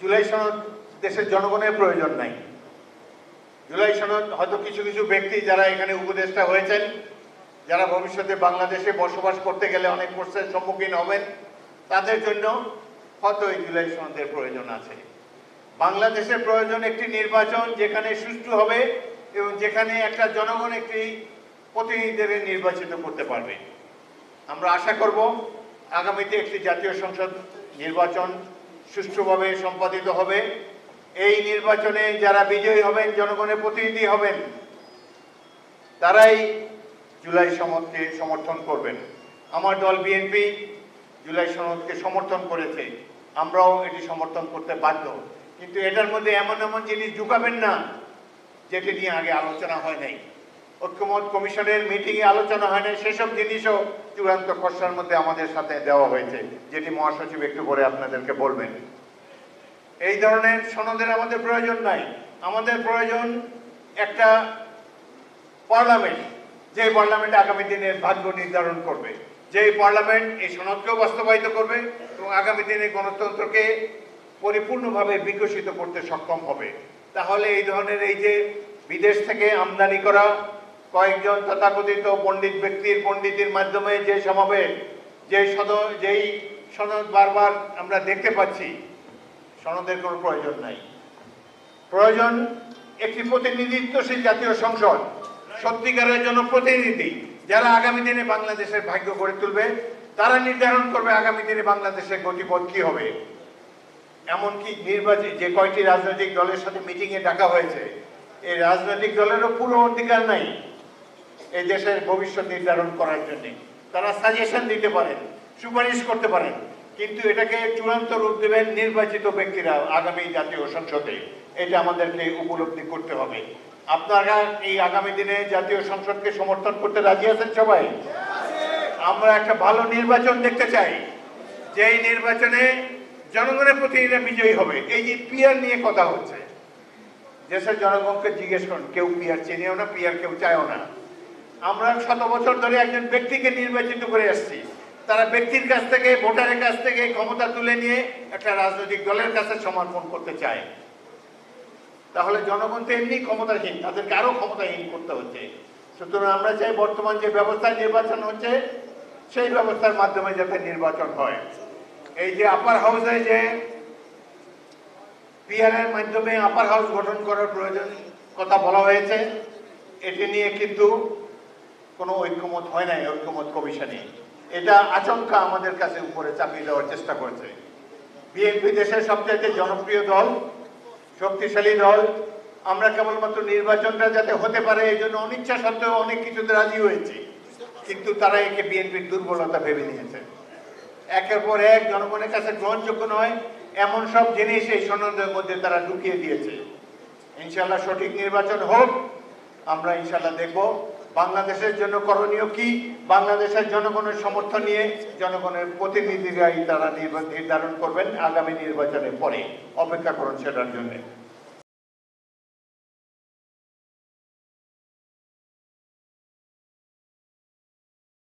জুলাই সনদ দেশের জনগণের প্রয়োজন নাই। জুলাই সনদ হয়তো কিছু কিছু ব্যক্তি যারা এখানে উপদেষ্টা হয়েছেন, যারা ভবিষ্যতে বাংলাদেশে বসবাস করতে গেলে অনেক প্রশ্নের সম্মুখীন হবেন, তাদের জন্য হয়তো এই জুলাই সনদের প্রয়োজন আছে। বাংলাদেশের প্রয়োজন একটি নির্বাচন যেখানে সুষ্ঠু হবে এবং যেখানে একটা জনগণ একটি প্রতিনিধিদের নির্বাচিত করতে পারবে। আমরা আশা করব আগামীতে একটি জাতীয় সংসদ নির্বাচন সুষ্ঠুভাবে সম্পাদিত হবে। এই নির্বাচনে যারা বিজয়ী হবেন, জনগণের প্রতিনিধি হবেন, তারাই জুলাই সনদকে সমর্থন করবেন। আমার দল বিএনপি জুলাই সনদকে সমর্থন করেছে, আমরাও এটি সমর্থন করতে বাধ্য। কিন্তু এটার মধ্যে এমন এমন জিনিস ঢুকাবেন না যেটি নিয়ে আগে আলোচনা হয় নাই, ঐক্যমত কমিশনের মিটিংয়ে আলোচনা হয় নাই, সেসব জিনিসও চূড়ান্ত খসড়ার মধ্যে আমাদের সাথে দেওয়া হয়েছে, যেটি মহাসচিব একটু পরে আপনাদেরকে বলবেন। এই ধরনের সনদের আমাদের প্রয়োজন নাই। আমাদের প্রয়োজন একটা পার্লামেন্ট, যে পার্লামেন্ট আগামী দিনের ভাগ্য নির্ধারণ করবে, যেই পার্লামেন্ট এই সনদকেও বাস্তবায়িত করবে এবং আগামী দিনে গণতন্ত্রকে পরিপূর্ণভাবে বিকশিত করতে সক্ষম হবে। তাহলে এই ধরনের এই যে বিদেশ থেকে আমদানি করা কয়েকজন তথাকথিত পণ্ডিত ব্যক্তির পণ্ডিতির মাধ্যমে যে সমাবেশ, যেই সনদ বারবার আমরা দেখতে পাচ্ছি, সনদের কোনো প্রয়োজন নাই। প্রয়োজন একটি প্রতিনিধিত্বশীল জাতীয় সংসদ, সত্যিকারের জন্য প্রতিনিধি, যারা আগামী দিনে বাংলাদেশের ভাগ্য গড়ে তুলবে, তারা নির্ধারণ করবে আগামী দিনে বাংলাদেশের গতিপথ কি হবে। এমনকি নির্বাচন যে কয়টি রাজনৈতিক দলের সাথে মিটিংয়ে ডাকা হয়েছে, এই রাজনৈতিক দলেরও পুরো অধিকার নাই এই দেশের ভবিষ্যৎ নির্ধারণ করার জন্য। তারা সাজেশন দিতে পারেন, সুপারিশ করতে পারেন, কিন্তু এটাকে চূড়ান্ত রূপ দেবেন নির্বাচিত ব্যক্তিরা আগামী জাতীয় সংসদে। এটা আমাদেরকে উপলব্ধি করতে হবে। আপনারা এই আগামী দিনে জাতীয় সংসদকে সমর্থন করতে রাজি আছেন সবাই? আমরা একটা ভালো নির্বাচন দেখতে চাই, যেই নির্বাচনে জনগণের প্রতিনিধিরা বিজয়ী হবে। এই যে পিয়ার নিয়ে কথা হচ্ছে, দেশের জনগণকে জিজ্ঞেস করুন, কেউ পিয়ার চেনেও না, পিয়ার কেউ চায়ও না। আমরা 100 বছর ধরে একজন ব্যক্তিকে নির্বাচিত করে আসছি। তারা ব্যক্তির কাছ থেকে, ভোটারের কাছ থেকে ক্ষমতা তুলে নিয়ে একটা রাজনৈতিক দলের কাছে সমর্পণ করতে চায়। তাহলে জনগণ তো এমনি ক্ষমতাহীন, তাদেরকে আরো ক্ষমতাহীন করতে হচ্ছে। সুতরাং আমরা চাই বর্তমান যে ব্যবস্থায় নির্বাচন হচ্ছে, সেই ব্যবস্থার মাধ্যমে যাতে নির্বাচন হয়। এই যে আপার হাউসে যে পিআরের মাধ্যমে আপার হাউস গঠন করার প্রয়োজন কথা বলা হয়েছে, এটি নিয়ে কিন্তু কোনো ঐক্যমত হয় নাই ঐক্যমত কমিশনে। এটা আচমকা আমাদের কাছে উপরে চাপিয়ে দেওয়ার চেষ্টা করেছে। বিএনপি দেশের সবচেয়ে জনপ্রিয় দল, শক্তিশালী দল। আমরা কেবলমাত্র নির্বাচনটা যাতে হতে পারে এই জন্য অনিচ্ছা সত্ত্বেও অনেক কিছুতে রাজি হয়েছি, কিন্তু তারা একে বিএনপির দুর্বলতা ভেবে নিয়েছে। একের পর এক জনগণের কাছে গ্রহণযোগ্য নয় এমন সব জিনিস এই সনদের মধ্যে তারা ঢুকিয়ে দিয়েছে। ইনশাল্লাহ সঠিক নির্বাচন হোক, আমরা ইনশাল্লাহ দেখব বাংলাদেশের জন্য করণীয় কি। বাংলাদেশের জনগণের সমর্থন নিয়ে জনগণের প্রতিনিধিরাই তারা নির্ধারণ করবেন আগামী নির্বাচনের পরে। অপেক্ষা করুন সেটার জন্য।